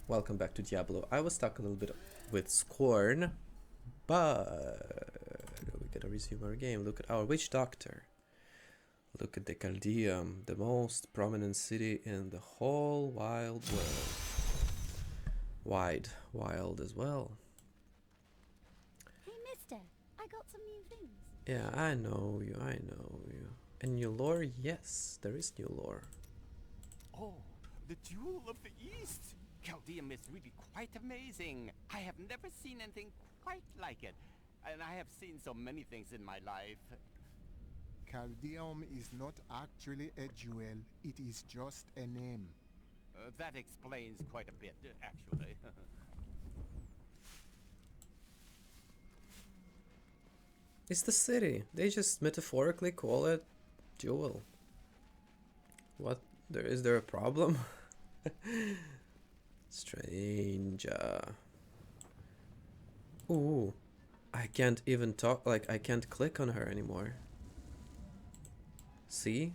Welcome back to Diablo. I was stuck a little bit with Scorn, but we gotta resume our game. Look at our witch doctor. Look at the Chaldeum, the most prominent city in the whole wild world. Wild as well. Hey mister, I got some new things. Yeah, I know you. And new lore? Yes, there is new lore. Oh, the Jewel of the East! Chaldeum is really quite amazing. I have never seen anything quite like it. And I have seen so many things in my life. Chaldeum is not actually a jewel, it is just a name. That explains quite a bit, actually. It's the city. They just metaphorically call it Jewel. What? Is there a problem? Strange. Ooh. I can't even talk, like, I can't click on her anymore. See?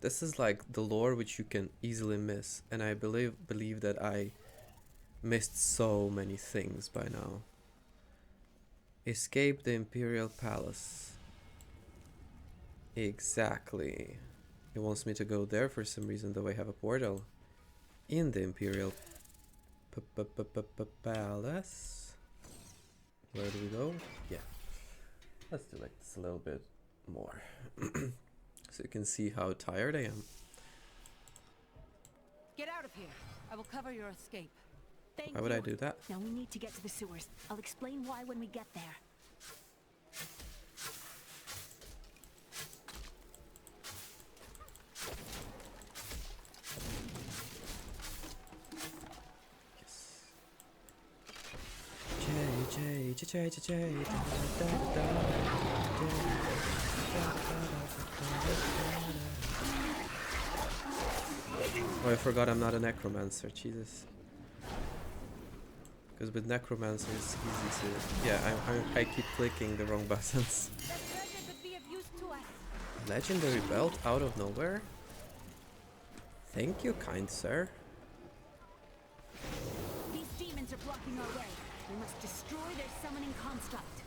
This is like the lore which you can easily miss, and I believe that I missed so many things by now. Escape the Imperial Palace. Exactly. It wants me to go there for some reason, though I have a portal in the Imperial Palace. Where do we go? Yeah. Let's do like this a little bit more. So you can see how tired I am. Get out of here. I will cover your escape. Thank Why would you. I do that? Now we need to get to the sewers. I'll explain why when we get there. Oh, I forgot I'm not a necromancer, Jesus. Because with necromancer it's easy to... Yeah, I keep clicking the wrong buttons. That treasure could be of use to us. Legendary belt out of nowhere? Thank you, kind sir. These demons are blocking our way. We must destroy their summoning construct.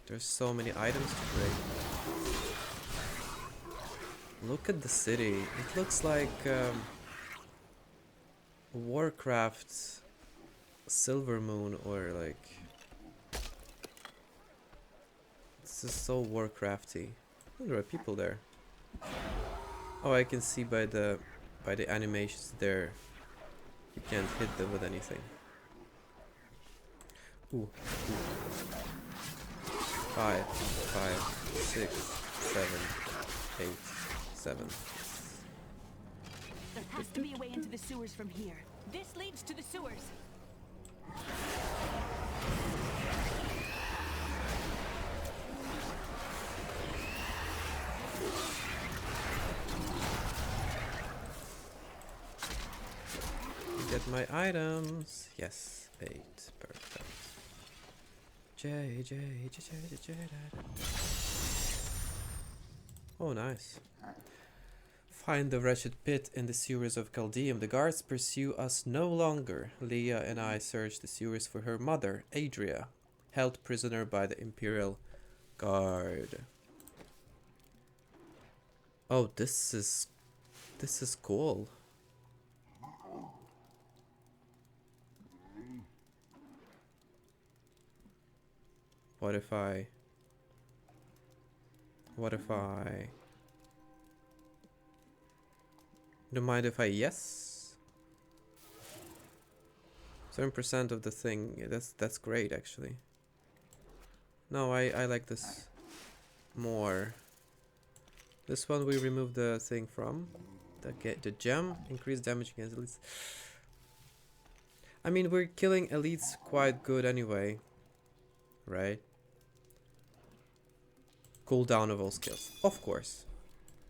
There's so many items to break. Look at the city. It looks like Warcraft Silver Moon, or like... This is so Warcrafty. Oh, there are people there. Oh, I can see by the animations there. You can't hit them with anything. Ooh. 5, 5, 6, 7, 8, 7. There has to be a way into the sewers from here. This leads to the sewers. Get my items. Yes, 8. Perfect. J. Oh, nice. Find the wretched pit in the sewers of Chaldeum. The guards pursue us no longer. Leah and I search the sewers for her mother, Adria, held prisoner by the Imperial Guard. Oh, this is cool. What if I... Don't mind if I yes? 7% of the thing. Yeah, that's great actually. No, I like this more. This one we remove the thing from. The gem, increased damage against elites. I mean, we're killing elites quite good anyway, right? Cooldown of all skills, of course.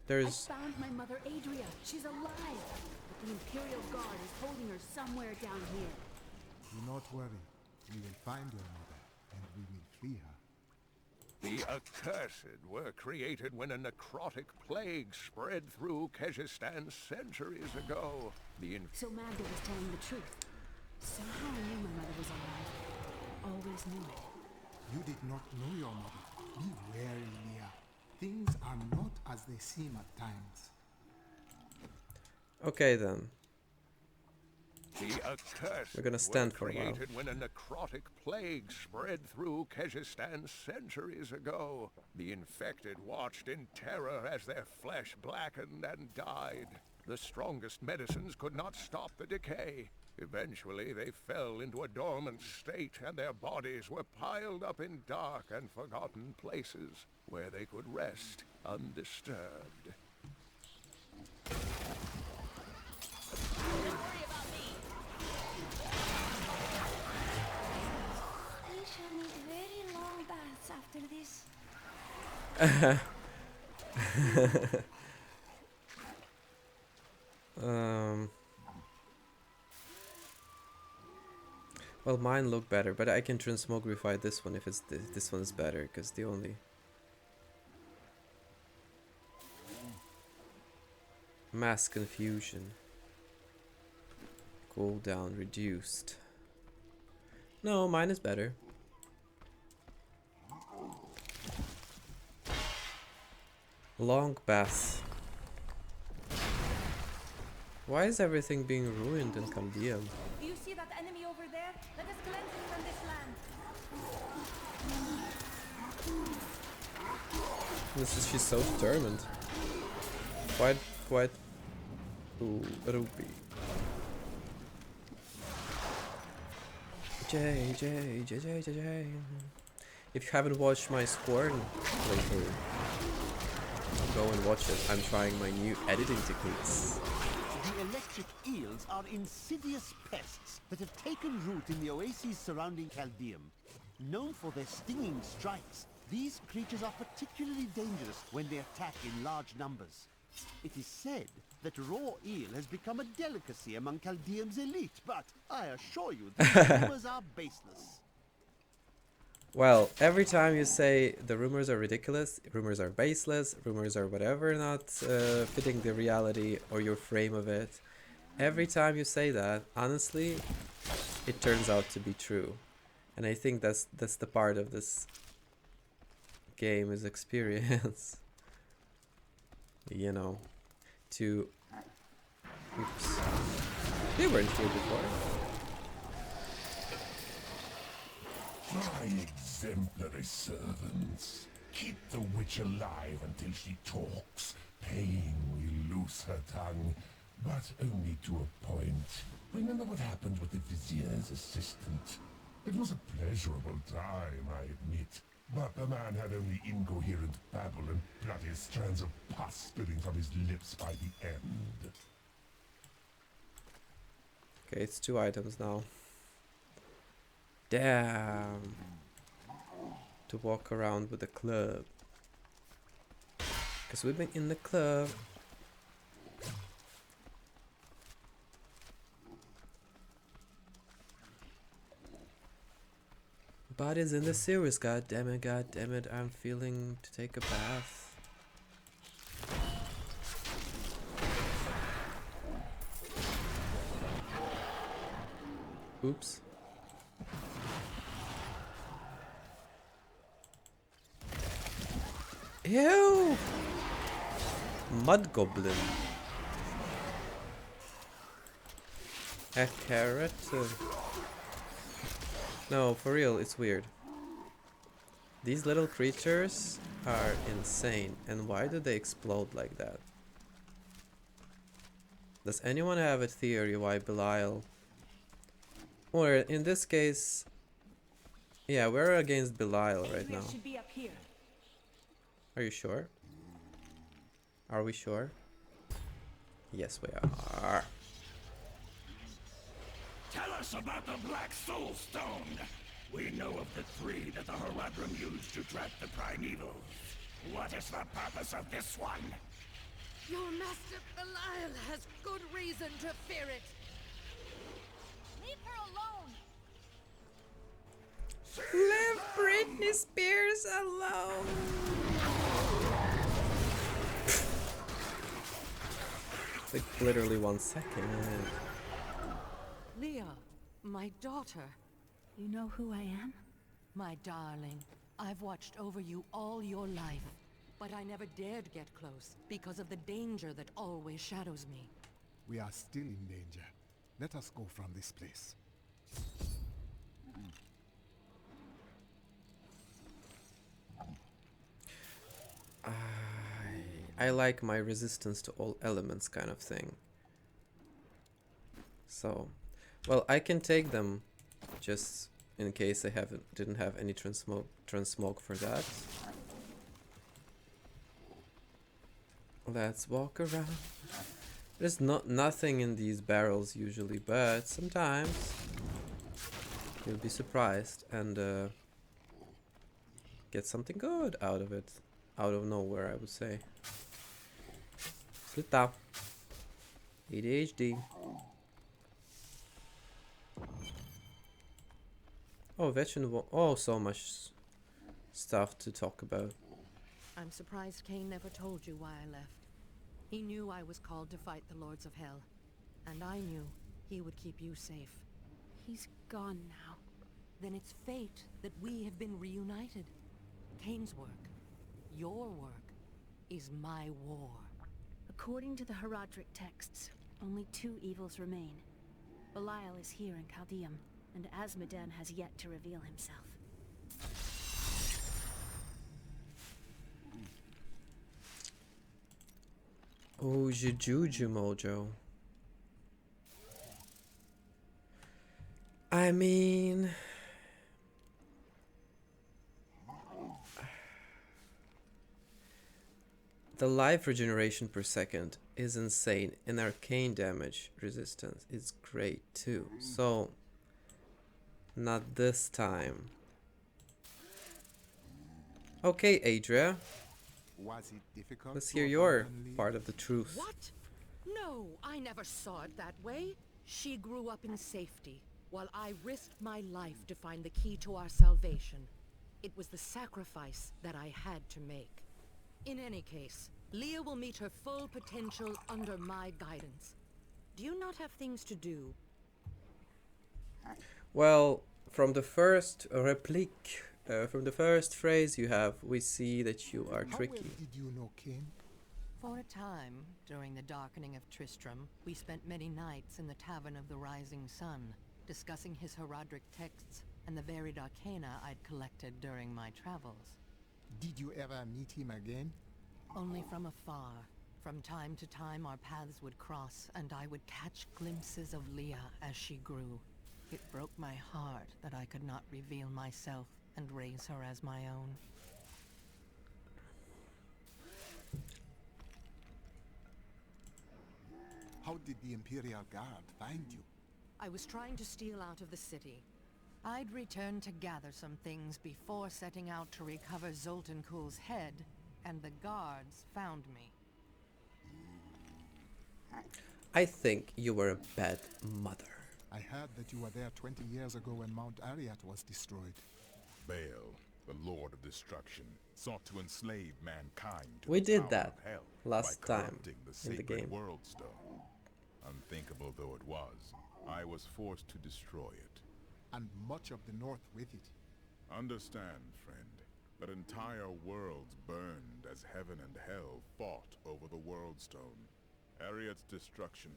There's... I found my mother Adria. She's alive. But the Imperial Guard is holding her somewhere down here. not worry. We will find your mother, and we will free her. The accursed were created when a necrotic plague spread through Kyrgyzstan centuries ago. So Magda was telling the truth. Somehow I knew my mother was alive. Always knew it. You did not know your mother. Be wary, Leah. Things are not as they seem at times. Okay then. The accursed We're gonna stand for a while. created when a necrotic plague spread through Kyrgyzstan centuries ago. The infected watched in terror as their flesh blackened and died. The strongest medicines could not stop the decay. Eventually, they fell into a dormant state, and their bodies were piled up in dark and forgotten places where they could rest undisturbed. We shall need very long baths after this. Well, mine look better, but I can transmogrify this one if it's this one is better, because the only mass confusion cooldown reduced. No, mine is better. Long bath. Why is everything being ruined in Chaldeum? Do you see that enemy over there? Let us cleanse it from this land. She's so determined. Quite Ruby. J. If you haven't watched my Scorn playthrough, go and watch it. I'm trying my new editing techniques. The electric eels are insidious pests that have taken root in the oases surrounding Chaldeum. Known for their stinging strikes, these creatures are particularly dangerous when they attack in large numbers. It is said that raw eel has become a delicacy among Chaldeum's elite, but I assure you these rumors are baseless. Well, every time you say the rumors are ridiculous, rumors are baseless, rumors are whatever, not fitting the reality or your frame of it, every time you say that, honestly, it turns out to be true. And I think that's the part of this game is experience. You know, to... Oops. They weren't here before. My exemplary servants. Keep the witch alive until she talks. Pain will loose her tongue, but only to a point. Remember what happened with the vizier's assistant? It was a pleasurable time, I admit. But the man had only incoherent babble and bloody strands of pus spilling from his lips by the end. Okay, it's 2 items now. Damn. To walk around with a club. Because we've been in the club. Body's in the sewers, god damn it, I'm feeling to take a bath. Oops. Ew! Mud goblin. A carrot? No, for real, it's weird. These little creatures are insane. And why do they explode like that? Does anyone have a theory why Belial... Or in this case... Yeah, we're against Belial right now. Should be up here. Are you sure? Are we sure? Yes, we are. Tell us about the Black Soul Stone. We know of the 3 that the Horadrim used to trap the Primevals. What is the purpose of this one? Your master Belial has good reason to fear it. Leave her alone. Britney Spears alone. Like literally 1 second. Leah, my daughter. You know who I am? My darling, I've watched over you all your life, but I never dared get close because of the danger that always shadows me. We are still in danger. Let us go from this place. I like my resistance to all elements kind of thing. So, well, I can take them just in case I didn't have any transmog for that. Let's walk around. There's nothing in these barrels usually, but sometimes you'll be surprised and get something good out of it. Out of nowhere, I would say. Sluta. ADHD. Oh, veteran. Oh, so much stuff to talk about. I'm surprised Cain never told you why I left. He knew I was called to fight the Lords of Hell, and I knew he would keep you safe. He's gone now. Then it's fate that we have been reunited. Cain's work, your work, is my war. According to the Herodric texts, only 2 evils remain. Belial is here in Chaldeum, and Asmodan has yet to reveal himself. Oh, Juju Mojo. I mean... the life regeneration per second is insane, and arcane damage resistance is great too. So, not this time. Okay, Adria, Was it difficult? let's to hear your abandon Leah? part of the truth. What? No, I never saw it that way. She grew up in safety, while I risked my life to find the key to our salvation. It was the sacrifice that I had to make. In any case, Leah will meet her full potential under my guidance. Do you not have things to do? Well, from the first replique, from the first phrase you have, we see that you are How tricky. well did you know Cain? For a time, during the darkening of Tristram, we spent many nights in the Tavern of the Rising Sun, discussing his Herodric texts and the varied arcana I'd collected during my travels. Did you ever meet him again? Only from afar. From time to time our paths would cross, and I would catch glimpses of Leah as she grew. It broke my heart that I could not reveal myself and raise her as my own. How did the Imperial Guard find you? I was trying to steal out of the city. I'd returned to gather some things before setting out to recover Zoltankul's head, and the guards found me. I think you were a bad mother. I heard that you were there 20 years ago when Mount Ariat was destroyed. Baal, the Lord of Destruction, sought to enslave mankind to We the did power that of hell last by time corrupting the in the sacred game. World Stone. Unthinkable though it was, I was forced to destroy it. And much of the north with it. Understand, friend, that entire worlds burned as heaven and hell fought over the World Stone. Ariat's destruction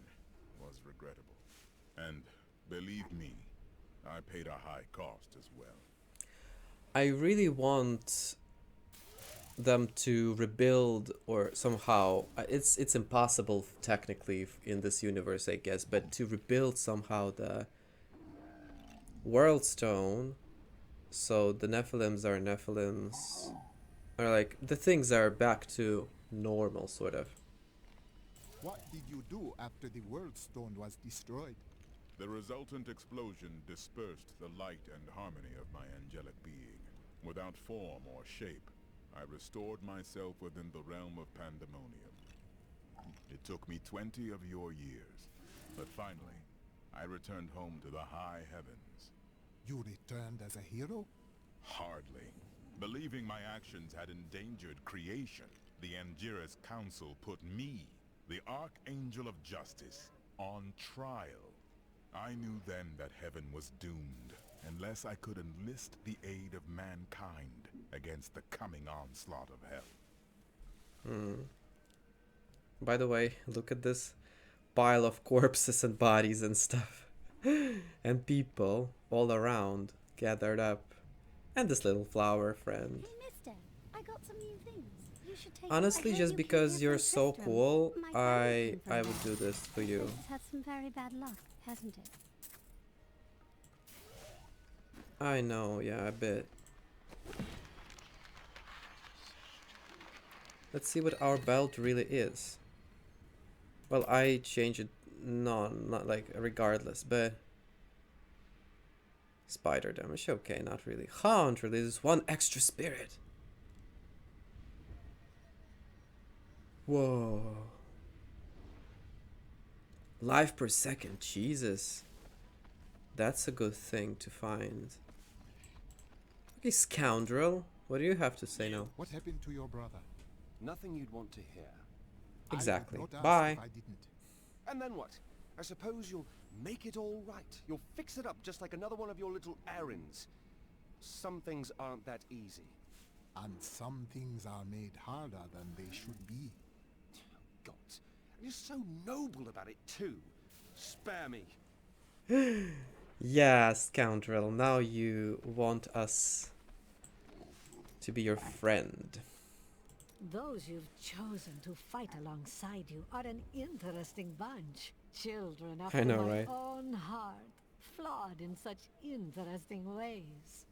was regrettable. And believe me, I paid a high cost as well. I really want them to rebuild or somehow it's impossible technically in this universe, I guess, but to rebuild somehow the World Stone so the Nephilims are Nephilims, or like the things are back to normal sort of. What did you do after the World Stone was destroyed? The resultant explosion dispersed the light and harmony of my angelic being. Without form or shape, I restored myself within the realm of pandemonium. It took me 20 of your years, but finally, I returned home to the high heavens. You returned as a hero? Hardly. Believing my actions had endangered creation, the Angira's council put me, the Archangel of Justice, on trial. I knew then that heaven was doomed, unless I could enlist the aid of mankind against the coming onslaught of hell. By the way, look at this pile of corpses and bodies and stuff. And people all around gathered up. And this little flower friend. Hey, mister, I got some new things. You should take Honestly, just because you're so cool, I would do this for you. It's had some very bad luck, hasn't it? I know, yeah, a bit. Let's see what our belt really is. Well, I change it, not like regardless, but spider damage, okay, not really. Hunt releases 1 extra spirit. Whoa. Life per second, Jesus. That's a good thing to find. Okay, scoundrel, what do you have to say now? What happened to your brother? Nothing you'd want to hear. Exactly. I would not ask Bye. if I didn't. And then what? I suppose you'll make it all right. You'll fix it up just like another one of your little errands. Some things aren't that easy. And some things are made harder than they should be. God, and you're so noble about it too. Spare me. Yeah, scoundrel, now you want us to be your friend. Those you've chosen to fight alongside you are an interesting bunch. Children after I know, my right? own heart, flawed in such interesting ways.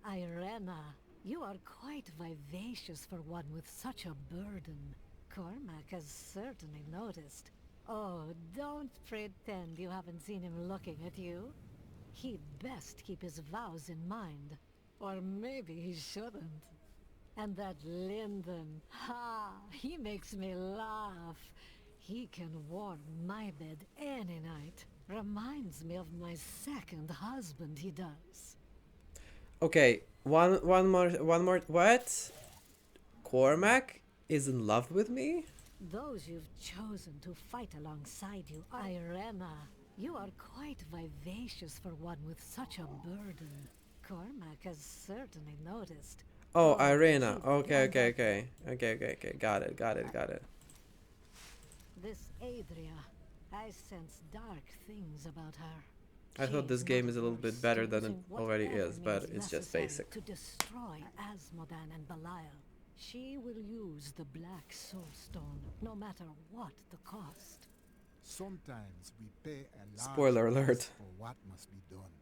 Irena, you are quite vivacious for one with such a burden. Cormac has certainly noticed. Oh, don't pretend you haven't seen him looking at you. He'd best keep his vows in mind. Or maybe he shouldn't. And that Lyndon, ha! He makes me laugh. He can warm my bed any night. Reminds me of my second husband, he does. Okay, one more, what? Cormac is in love with me? Those you've chosen to fight alongside you are Irena. You are quite vivacious for one with such a burden. Cormac has certainly noticed. Oh, Irena. keep Okay. wonderful. Got it. This Adria, I sense dark things about her. I thought She's this game is a one little of bit better than it using already whatever is, but means it's just necessary basic. To destroy Asmodan and Belial. She will use the Black Soulstone, no matter what the cost. Sometimes we pay a large Spoiler price alert. for what must be done.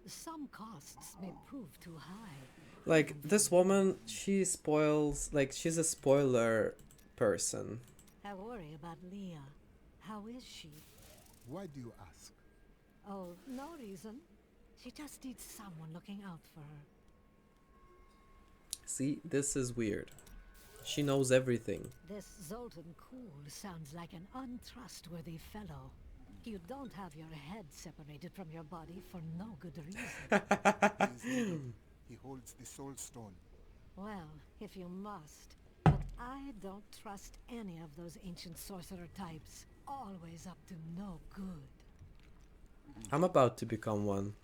Some costs may prove too high. Like, this woman, she spoils, like, she's a spoiler person. I worry about Leah. How is she? Why do you ask? Oh, no reason. She just needs someone looking out for her. See, this is weird. She knows everything. This Zoltan Kuhl sounds like an untrustworthy fellow. You don't have your head separated from your body for no good reason. He is leader. He holds the soul stone. Well, if you must. But I don't trust any of those ancient sorcerer types. Always up to no good. I'm about to become one.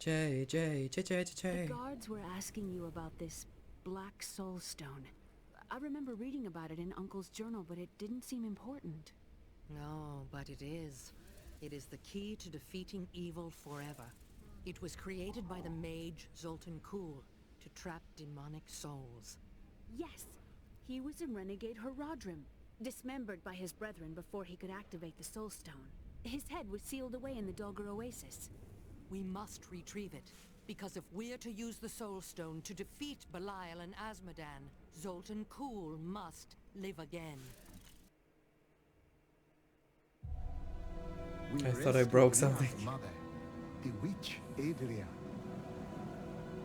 J. The guards were asking you about this Black Soul Stone. I remember reading about it in Uncle's journal, but it didn't seem important. No, but it is. It is the key to defeating evil forever. It was created by the mage Zoltan Kuhl to trap demonic souls. Yes, he was a renegade Haradrim, dismembered by his brethren before he could activate the Soul Stone. His head was sealed away in the Dogger Oasis. We must retrieve it, because if we're to use the Soul Stone to defeat Belial and Asmodan, Zoltan Kuhl must live again. We I thought I rescued broke Leah's something. Mother, the witch Adria.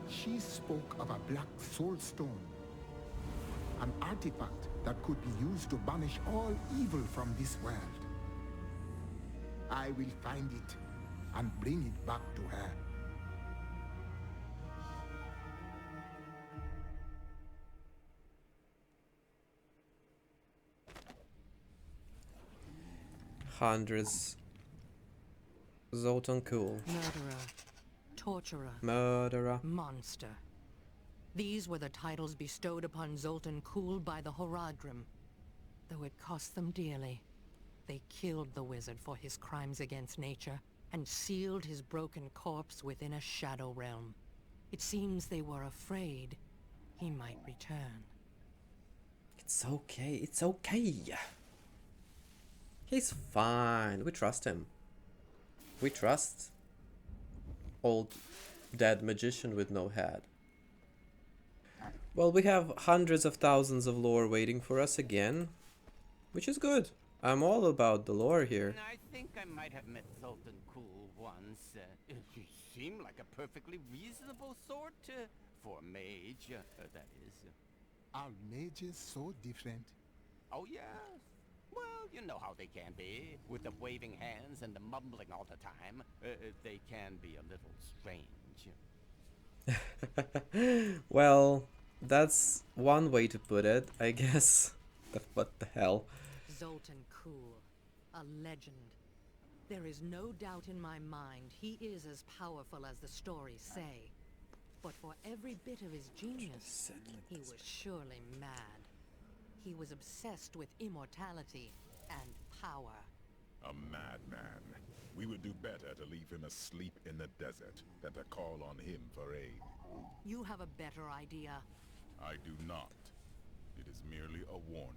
She spoke of a black soul stone, an artifact that could be used to banish all evil from this world. I will find it and bring it back to her. Hundreds. Zoltan Cool. Murderer. Torturer. Murderer. Monster. These were the titles bestowed upon Zoltan Kuhl by the Horadrim. Though it cost them dearly, they killed the wizard for his crimes against nature and sealed his broken corpse within a shadow realm. It seems they were afraid he might return. It's okay, it's okay. He's fine. We trust him. We trust old dead magician with no head. Well, we have hundreds of thousands of lore waiting for us again, which is good. I'm all about the lore here. I think I might have met Zoltan Kuhl once. He seemed like a perfectly reasonable sort for a mage, that is. Are mages so different? Oh, yes. Well, you know how they can be. With the waving hands and the mumbling all the time. They can be a little strange. Well, that's one way to put it, I guess. What the hell? Zoltan Kuhl, a legend. There is no doubt in my mind he is as powerful as the stories say. But for every bit of his genius, he was surely mad. He was obsessed with immortality and power. A madman. We would do better to leave him asleep in the desert than to call on him for aid. You have a better idea. I do not. It is merely a warning.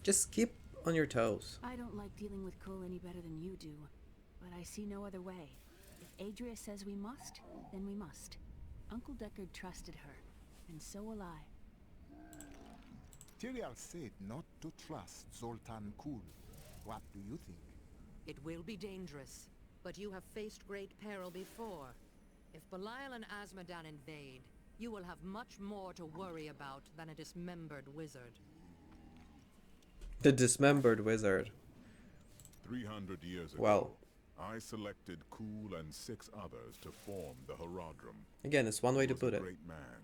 Just keep on your toes. I don't like dealing with Cole any better than you do, but I see no other way. If Adria says we must, then we must. Uncle Deckard trusted her, and so will I. Tyrael said not to trust Zoltan Kuhl. What do you think? It will be dangerous, but you have faced great peril before. If Belial and Azmodan invade, you will have much more to worry about than a dismembered wizard. The dismembered wizard. 300 years ago, Well, I selected Kuhl and 6 others to form the Horadrim. again, it's one way to He was put a it. great man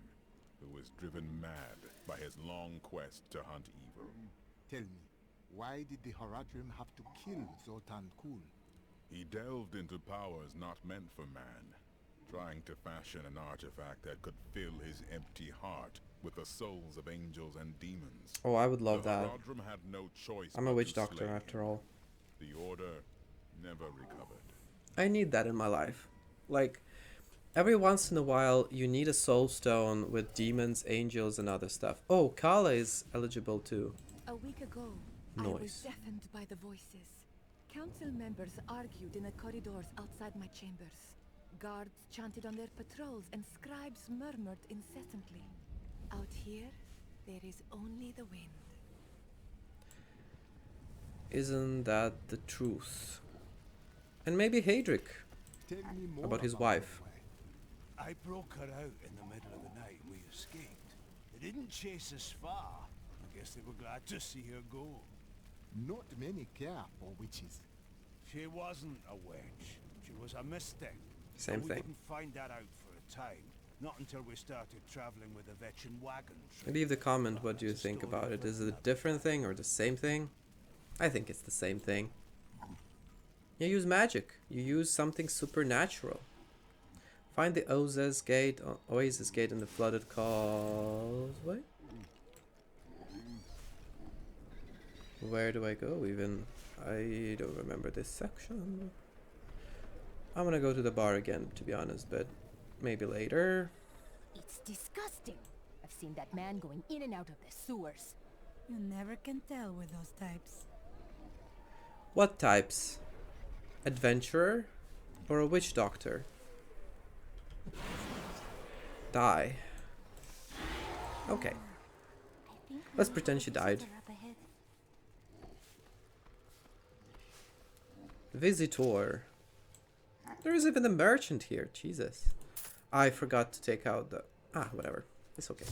who was driven mad by his long quest to hunt evil. Tell me, why did the Horadrim have to kill Zoltan Kuhl? He delved into powers not meant for man, trying to fashion an artifact that could fill his empty heart with the souls of angels and demons. Oh, I would love The that. Horadrim had no choice I'm a but witch to doctor slay after him. all. The Order never recovered. I need that in my life. Like, every once in a while, you need a soul stone with demons, angels, and other stuff. Oh, Kala is eligible too. A week ago, I was Noise. deafened by the voices. Council members argued in the corridors outside my chambers. Guards chanted on their patrols and scribes murmured incessantly. Out here, there is only the wind. Isn't that the truth? And maybe Hadric. Tell me more About his your wife. I broke her out in the middle of the night and we escaped. They didn't chase us far. I guess they were glad to see her go. Not many care for witches. She wasn't a witch. She was a mystic. Same But thing. we didn't find that out for a time. Not until we started traveling with the Vetchin wagon train. Leave the comment what do you think about it. Is it a different thing or the same thing? I think it's the same thing. You use magic. You use something supernatural. Find the Oasis Gate in the flooded causeway. Where do I go even? I don't remember this section. I'm gonna go to the bar again, to be honest, but maybe later. It's disgusting. I've seen that man going in and out of the sewers. You never can tell with those types. What types? Adventurer or a witch doctor? Die. Okay. Let's pretend she died. Visitor. There is even a merchant here. Jesus. I forgot to take out the... Ah, whatever. It's okay.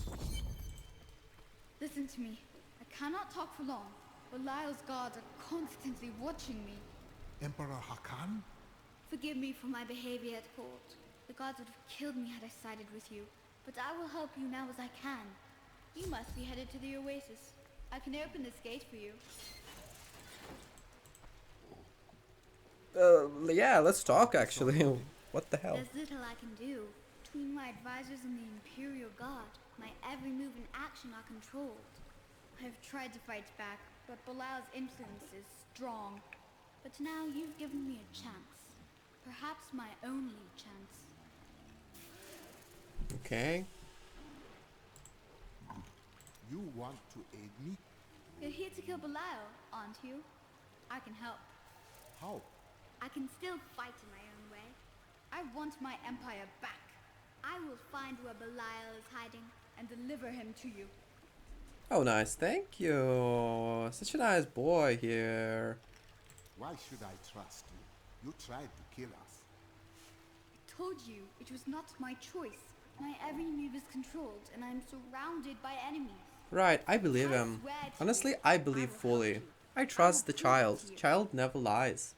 Listen to me. I cannot talk for long. Belial's guards are constantly watching me. Emperor Hakan? Forgive me for my behavior at court. The gods would have killed me had I sided with you. But I will help you now as I can. You must be headed to the Oasis. I can open this gate for you. Yeah, let's talk actually. What the hell? There's little I can do. Between my advisors and the Imperial Guard, my every move and action are controlled. I've tried to fight back, but Belial's influence is strong. But now you've given me a chance. Perhaps my only chance. Okay. You want to aid me? You're here to kill Belial, aren't you? I can help. How? I can still fight in my own way. I want my empire back. I will find where Belial is hiding and deliver him to you. Oh, nice. Thank you. Such a nice boy here. Why should I trust you? You tried to kill us. I told you it was not my choice. My every move is controlled and I'm surrounded by enemies. Right, I believe him. Honestly, I believe fully. I trust the child. Child never lies.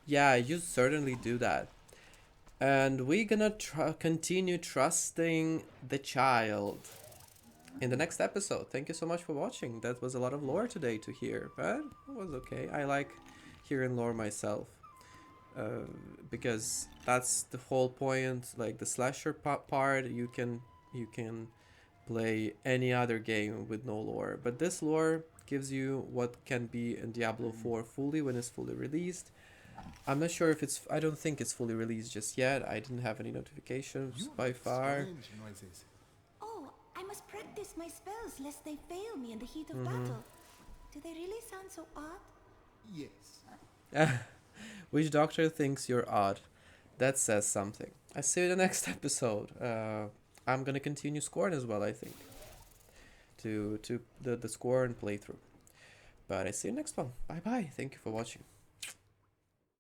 Yeah, you certainly do that. And we're gonna continue trusting the child in the next episode. Thank you so much for watching. That was a lot of lore today to hear, but it was okay. I like hearing lore myself. Because that's the whole point. Like the slasher part, you can play any other game with no lore, but this lore gives you what can be in Diablo 4 fully when it's fully released. I'm not sure if it's, I don't think it's fully released just yet. I didn't have any notifications by far. Oh, I must practice my spells lest they fail me in the heat of battle. Do they really sound so odd? Yes. Which doctor thinks you're odd? That says something. I see you in the next episode. I'm gonna continue Scorn as well, I think. To the Scorn playthrough. But I see you next one. Bye bye. Thank you for watching.